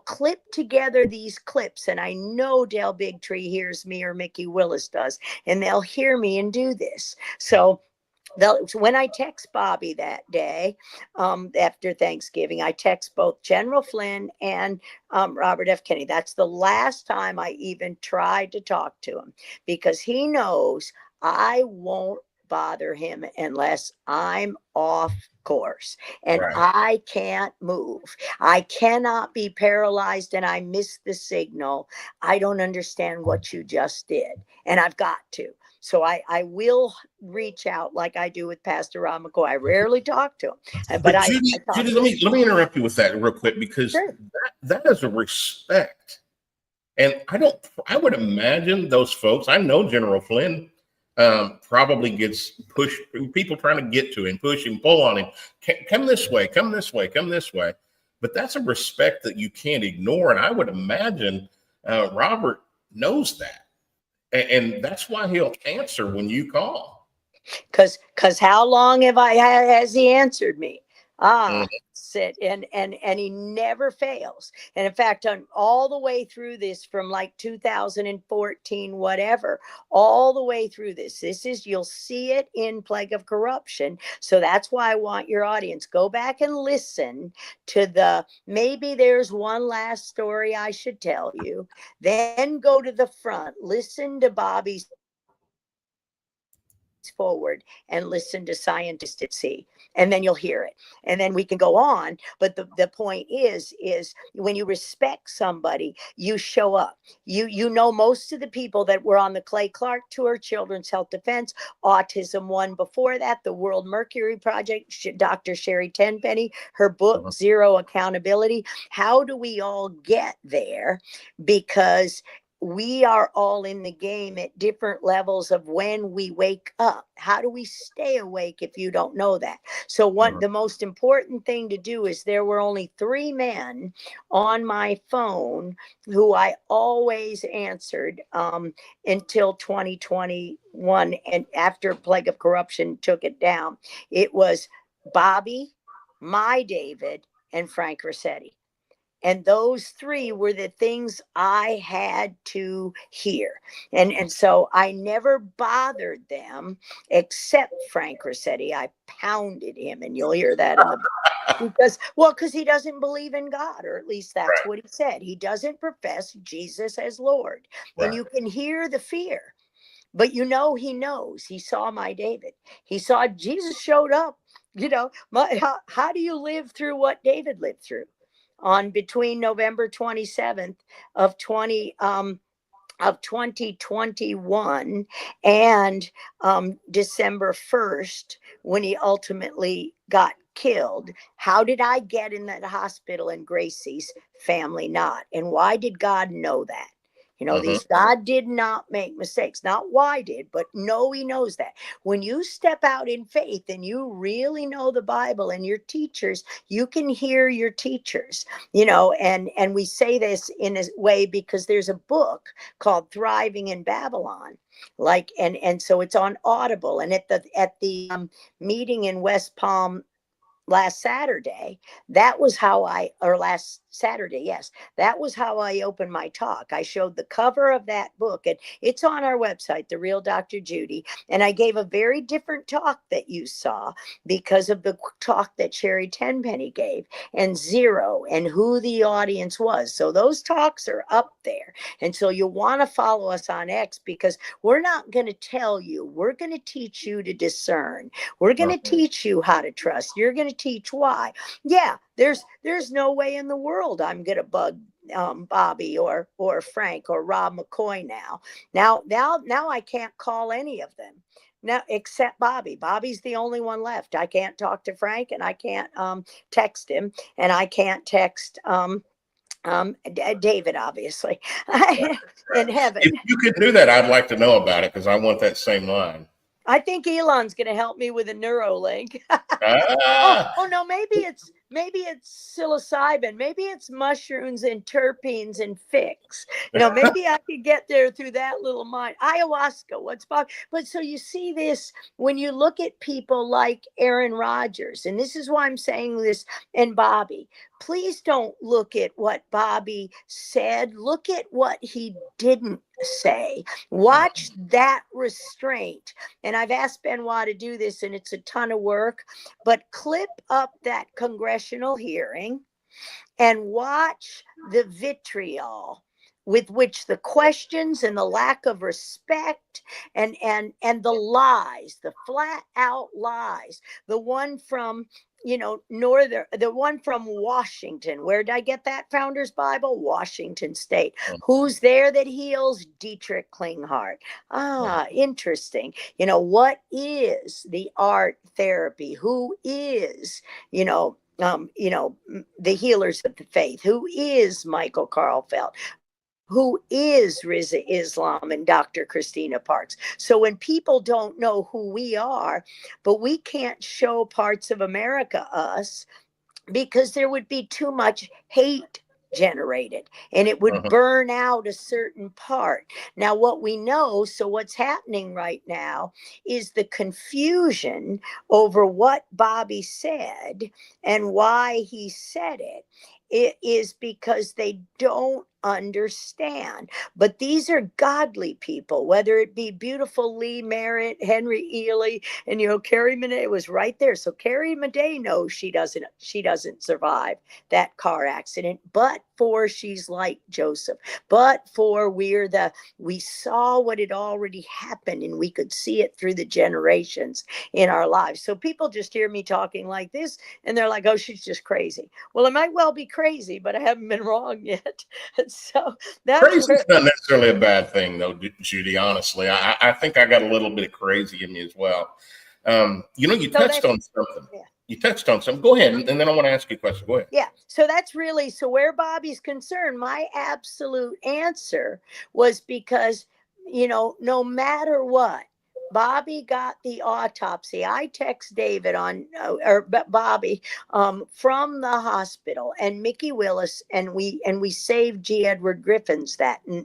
clip together these clips. And I know Del Bigtree hears me, or Mickey Willis does, and they'll hear me and do this. So when I text Bobby that day, after Thanksgiving, I text both General Flynn and Robert F. Kennedy. That's the last time I even tried to talk to him, because he knows I won't bother him unless I'm off course, and Right. I can't move. I cannot be paralyzed and I miss the signal. I don't understand what you just did, and I've got to. So I will reach out like I do with Pastor Rob McCoy. I rarely talk to him, but Judy, let me interrupt you with that real quick, because sure. that is a respect. And I would imagine those folks, I know General Flynn probably gets pushed, people trying to get to him, push him, pull on him, come this way, come this way, come this way. But that's a respect that you can't ignore. And I would imagine Robert knows that. And that's why he'll answer when you call. Because how long has he answered me? Sit and he never fails. And in fact, on all the way through this, from like 2014, whatever, all the way through this you'll see it in Plague of Corruption. So that's why I want your audience, go back and listen to maybe there's one last story I should tell you, then go to the front, listen to Bobby's forward, and listen to Scientist at Sea, and then you'll hear it, and then we can go on. But the point is when you respect somebody, you show up. You know, most of the people that were on the Clay Clark tour, Children's Health Defense, Autism One before that, the World Mercury Project, Dr. Sherry Tenpenny, her book Zero Accountability. How do we all get there? Because we are all in the game at different levels of when we wake up. How do we stay awake if you don't know that? So the most important thing to do is there were only 3 men on my phone who I always answered until 2021, and after Plague of Corruption took it down. It was Bobby, my David, and Frank Rossetti. And those 3 were the things I had to hear. And so I never bothered them except Frank Rossetti. I pounded him, and you'll hear that in the book. Because he doesn't believe in God, or at least that's what he said. He doesn't profess Jesus as Lord. And you can hear the fear. But he knows. He saw my David. He saw Jesus showed up. How do you live through what David lived through? On between November 27th of 2021 and December 1st, when he ultimately got killed. How did I get in that hospital and Gracie's family not? And why did God know that? God did not make mistakes. Not why did, but no, he knows that. When you step out in faith and you really know the Bible and your teachers, you can hear your teachers, and we say this in a way because there's a book called Thriving in Babylon. And so it's on Audible, and at the meeting in West Palm last Saturday, last Saturday, yes, that was how I opened my talk. I showed the cover of that book, and it's on our website, The Real Dr. Judy. And I gave a very different talk that you saw because of the talk that Sherry Tenpenny gave, and Zero, and who the audience was. So those talks are up there. And so you'll want to follow us on X, because we're not going to tell you. We're going to teach you to discern. We're going to teach you how to trust. You're going to teach why. Yeah, there's no way in the world I'm going to bug Bobby or Frank or Rob McCoy now. Now I can't call any of them now except Bobby. Bobby's the only one left. I can't talk to Frank, and I can't text him, and I can't text David, obviously. In heaven. If you could do that, I'd like to know about it, because I want that same line. I think Elon's going to help me with a Neuralink. No, maybe it's psilocybin. Maybe it's mushrooms and terpenes and fix. Maybe I could get there through that little mind. Ayahuasca, what's Bob? But so you see this when you look at people like Aaron Rodgers, and this is why I'm saying this, and Bobby. Please don't look at what Bobby said. Look at what he didn't say. Watch that restraint. And I've asked Benoit to do this, and it's a ton of work, but clip up that congressional hearing and watch the vitriol with which the questions and the lack of respect and the lies, the flat out lies, the one from the one from Washington. Where did I get that? Founders Bible, Washington State. Who's there that heals? Dietrich Klinghardt. Interesting. What is the art therapy? Who is, the healers of the faith? Who is Michael Karlfeldt? Who is Riza Islam and Dr. Christina Parks? So when people don't know who we are, but we can't show parts of America us, because there would be too much hate generated, and it would burn out a certain part. Now, what we know, so what's happening right now is the confusion over what Bobby said and why he said it. It is because they don't understand. But these are godly people, whether it be beautiful Lee Merritt, Henry Ely, and Carrie Madej was right there. So Carrie Madej knows she doesn't survive that car accident, but for she's like Joseph, but for we saw what had already happened, and we could see it through the generations in our lives. So people just hear me talking like this, and they're like, oh, she's just crazy. Well, I might well be crazy, but I haven't been wrong yet. So that's crazy's not necessarily a bad thing, though, Judy. Honestly, I think I got a little bit of crazy in me as well. You touched on something. You touched on something. Go ahead, and then I want to ask you a question. Go ahead. Yeah. So that's really, so where Bobby's concerned, my absolute answer was because, no matter what, Bobby got the autopsy. I text David Bobby from the hospital, and Mickey Willis, and we saved G. Edward Griffin's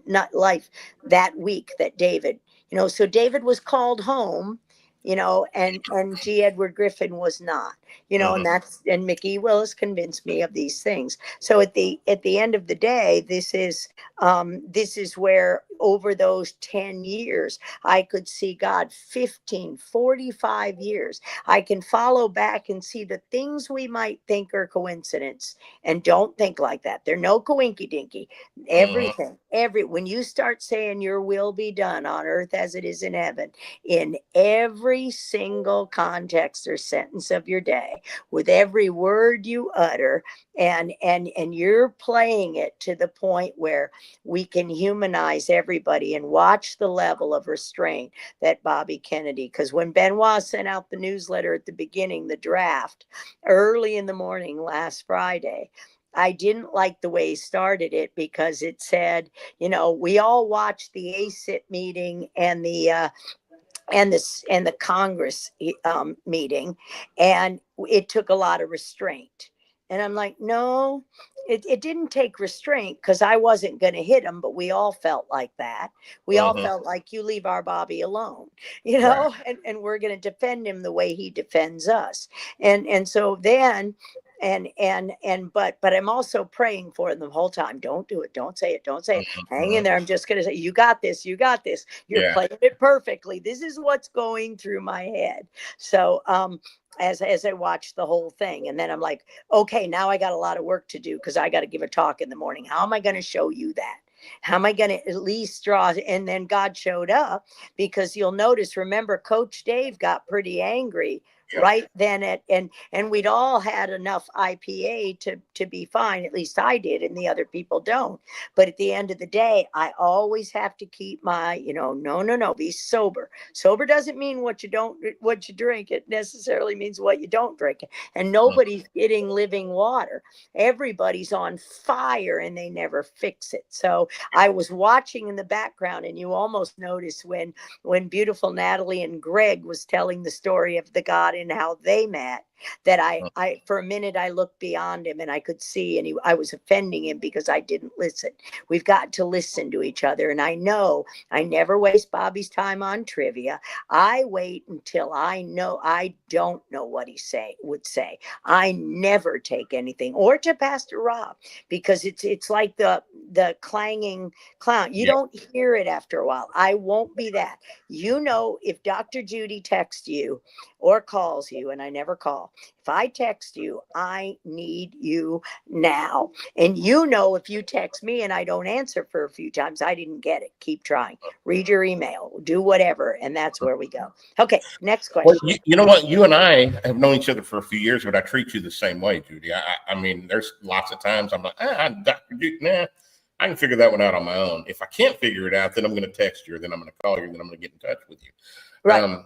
not life that week that David, so David was called home, and G. Edward Griffin was not. And Mickey Willis convinced me of these things. So at the end of the day, this is where over those 10 years, I could see God 15, 45 years. I can follow back and see the things we might think are coincidence, and don't think like that. They're no coinky dinky. Everything, when you start saying your will be done on earth as it is in heaven, in every single context or sentence of your day, with every word you utter, and you're playing it to the point where we can humanize everybody and watch the level of restraint that Bobby Kennedy, because when Benoit sent out the newsletter at the beginning, the draft, early in the morning last Friday, I didn't like the way he started it, because it said, we all watched the ACIT meeting and the Congress meeting, and it took a lot of restraint. And I'm like, no, it didn't take restraint, because I wasn't going to hit him, but we all felt like that. We all felt like, you leave our Bobby alone, Right. and we're going to defend him the way he defends us. And so then, but I'm also praying for them the whole time. Don't do it. Don't say it. Don't say it. Hang in there. I'm just going to say, you got this. You got this. You're Yeah. playing it perfectly. This is what's going through my head. So, as I watched the whole thing, and then I'm like, okay, now I got a lot of work to do, because I got to give a talk in the morning. How am I going to show you that? How am I going to at least draw? And then God showed up, because you'll notice, remember, Coach Dave got pretty angry right then and we'd all had enough IPA to be fine. At least I did, and the other people don't. But at the end of the day, I always have to keep my, no, be sober. Sober doesn't mean what you drink. It necessarily means what you don't drink. And nobody's getting living water. Everybody's on fire, and they never fix it. So I was watching in the background, and you almost notice when beautiful Natalie and Greg was telling the story of the God and how they met, that I for a minute I looked beyond him, and I could see, and I was offending him because I didn't listen. We've got to listen to each other. And I know I never waste Bobby's time on trivia. I wait until I know I don't know what he would say. I never take anything, or to Pastor Rob, because it's like the clanging clown. You don't hear it after a while. I won't be that. If Dr. Judy texts you or calls you, and I never call, if I text you, I need you now. And if you text me and I don't answer for a few times, I didn't get it. Keep trying. Read your email, do whatever. And that's where we go. Okay, next question. Well, you know what? You and I have known each other for a few years, but I treat you the same way, Judy. I mean, there's lots of times I'm like, Dr. Judy, nah, I can figure that one out on my own. If I can't figure it out, then I'm going to text you, or then I'm going to call you, and then I'm going to get in touch with you. Right.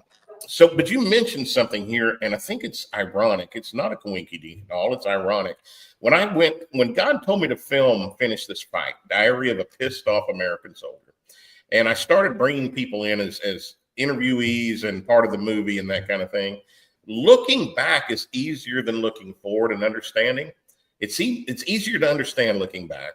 But you mentioned something here, and I think it's ironic. It's not a coinky at all. It's ironic. When God told me to Finish This Fight, Diary of a Pissed Off American Soldier, and I started bringing people in as interviewees and part of the movie and that kind of thing, looking back is easier than looking forward and understanding. It's easier to understand looking back.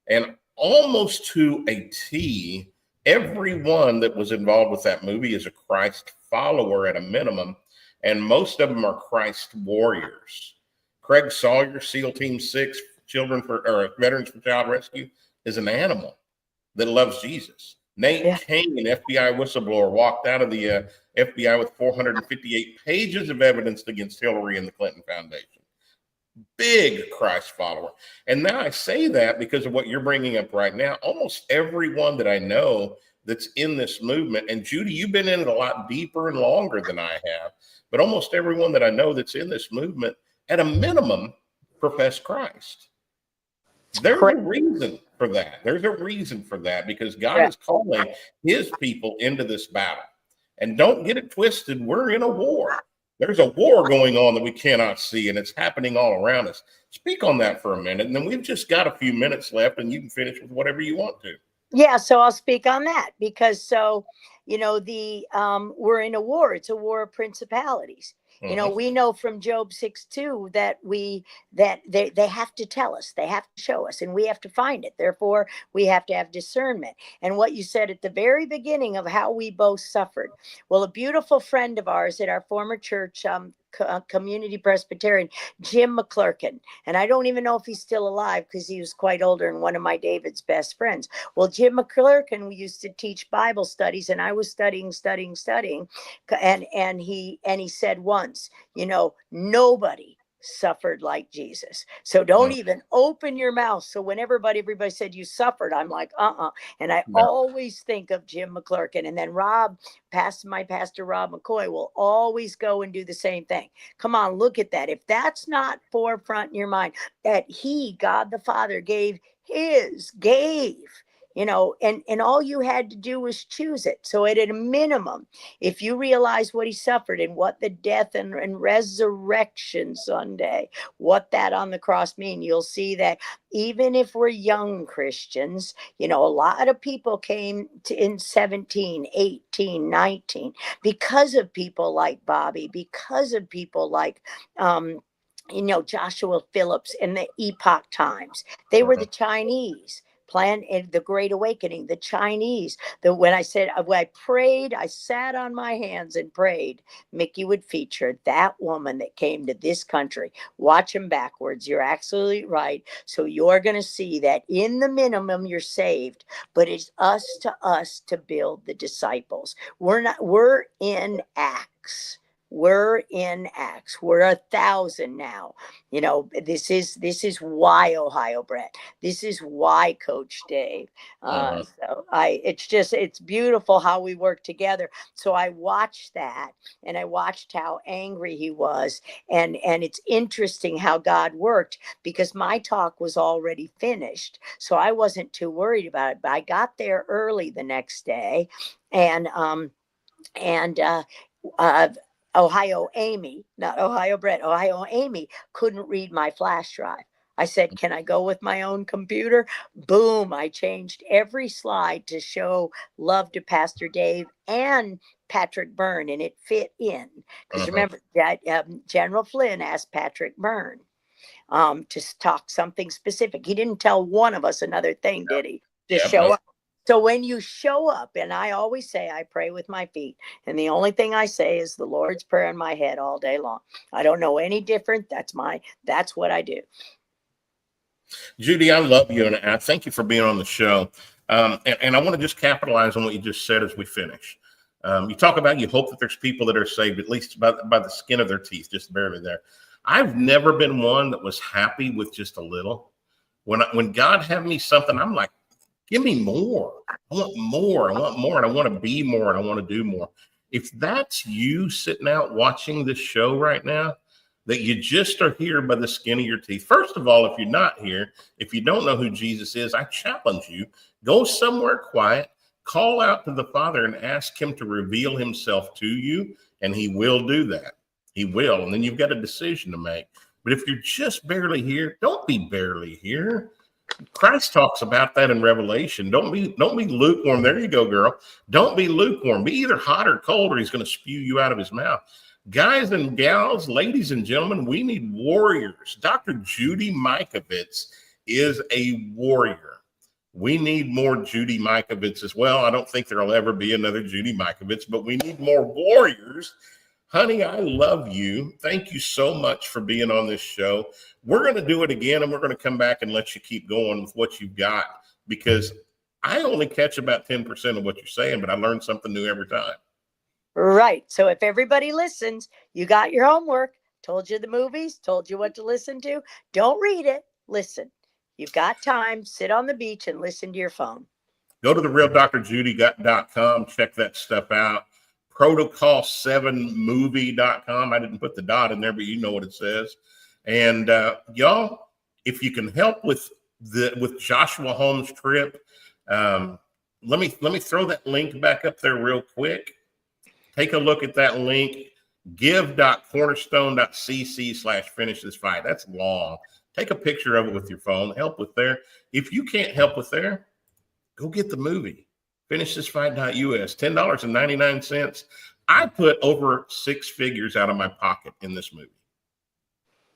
And almost to a T, everyone that was involved with that movie is a Christ follower at a minimum, and most of them are Christ warriors. Craig Sawyer, SEAL Team 6, Veterans for Child Rescue, is an animal that loves Jesus. Nate Kane, an FBI whistleblower, walked out of the FBI with 458 pages of evidence against Hillary and the Clinton Foundation. Big Christ follower. And now I say that because of what you're bringing up right now. Almost everyone that I know that's in this movement, and Judy, you've been in it a lot deeper and longer than I have, but almost everyone that I know that's in this movement, at a minimum, profess Christ. There's a reason for that. There's a reason for that, because God is calling his people into this battle. And don't get it twisted. We're in a war. There's a war going on that we cannot see, and it's happening all around us. Speak on that for a minute, and then we've just got a few minutes left, and you can finish with whatever you want to. Yeah, so I'll speak on that because we're in a war. It's a war of principalities. We know from Job 6:2 that they have to tell us, they have to show us, and we have to find it. Therefore, we have to have discernment. And what you said at the very beginning of how we both suffered. Well, a beautiful friend of ours at our former church, Community Presbyterian, Jim McClurkin, and I don't even know if he's still alive because he was quite older and one of my David's best friends. Well, Jim McClurkin, we used to teach Bible studies, and I was studying, and he said once, nobody suffered like Jesus. So don't even open your mouth. So when everybody said you suffered, I'm like, And I always think of Jim McClurkin. And then my pastor Rob McCoy will always go and do the same thing. Come on, look at that. If that's not forefront in your mind, that God the Father gave, and all you had to do was choose it. So at a minimum, if you realize what he suffered and what the death and resurrection Sunday, what that on the cross mean, you'll see that even if we're young Christians, a lot of people came in 17, 18, 19, because of people like Bobby, because of people like, Joshua Phillips in the Epoch Times. They were the Chinese. Plan in the Great Awakening, the Chinese. When I prayed, I sat on my hands and prayed. Mickey would feature that woman that came to this country. Watch them backwards. You're absolutely right. So you're going to see that in the minimum, you're saved, but it's us to build the disciples. We're in Acts. We're in Acts. We're 1,000 now. This is why Ohio Brett. This is why Coach Dave. It's beautiful how we work together. So I watched that, and I watched how angry he was, and it's interesting how God worked, because my talk was already finished, so I wasn't too worried about it. But I got there early the next day, and Ohio Amy, not Ohio Brett, Ohio Amy couldn't read my flash drive. I said, can I go with my own computer? Boom. I changed every slide to show love to Pastor Dave and Patrick Byrne, and it fit in. Because remember that General Flynn asked Patrick Byrne to talk something specific. He didn't tell one of us another thing, did he? Just show up. So when you show up, and I always say I pray with my feet, and the only thing I say is the Lord's Prayer in my head all day long. I don't know any different. That's what I do. Judy, I love you, and I thank you for being on the show. And I want to just capitalize on what you just said as we finish. You talk about, you hope that there's people that are saved, at least by the skin of their teeth, just barely there. I've never been one that was happy with just a little. When God had me something, I'm like, give me more. I want more. I want more. And I want to be more. And I want to do more. If that's you sitting out watching this show right now, that you just are here by the skin of your teeth. First of all, if you're not here, if you don't know who Jesus is, I challenge you, go somewhere quiet, call out to the Father and ask him to reveal himself to you. And he will do that. He will. And then you've got a decision to make. But if you're just barely here, don't be barely here. Christ talks about that in Revelation. Don't be lukewarm. There you go, girl. Don't be lukewarm. Be either hot or cold, or he's going to spew you out of his mouth. Guys and gals, ladies and gentlemen, we need warriors. Dr. Judy Mikovits is a warrior. We need more Judy Mikovits as well. I don't think there'll ever be another Judy Mikovits, but we need more warriors. Honey, I love you. Thank you so much for being on this show. We're going to do it again, and we're going to come back and let you keep going with what you've got, because I only catch about 10% of what you're saying, but I learn something new every time. Right. So if everybody listens, you got your homework, told you the movies, told you what to listen to. Don't read it. Listen. You've got time. Sit on the beach and listen to your phone. Go to therealdrjudy.com. Check that stuff out. Protocol7movie.com. I didn't put the dot in there, but you know what it says. And y'all, if you can help with Joshua Holmes' trip, let me throw that link back up there real quick. Take a look at that link. give.cornerstone.cc/finish this fight. That's long. Take a picture of it with your phone. Help with there. If you can't help with there, go get the movie. Finishthisfight.us, $10.99. I put over six figures out of my pocket in this movie.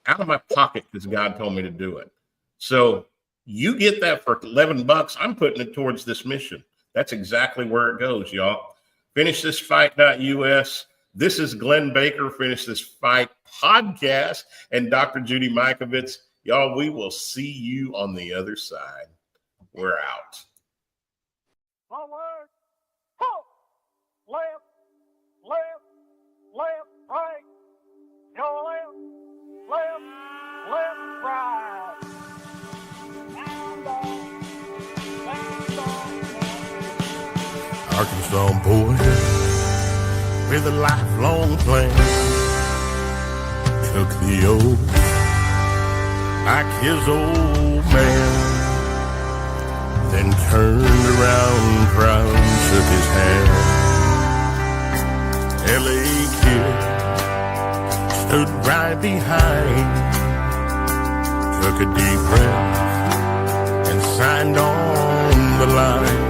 Out of my pocket because God told me to do it. So you get that for $11. I'm putting it towards this mission. That's exactly where it goes, y'all. Finishthisfight.us. This is Glenn Baker, Finish This Fight podcast, and Dr. Judy Mikovits. Y'all, we will see you on the other side. We're out. Forward, halt, left, left, left, right, your left, left, left, right. Arkansas boy with a lifelong plan took the oath like his old man, then turned around proud and shook his hand. L.A. kid stood right behind, took a deep breath and signed on the line,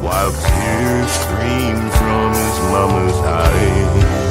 while tears streamed from his mama's eyes.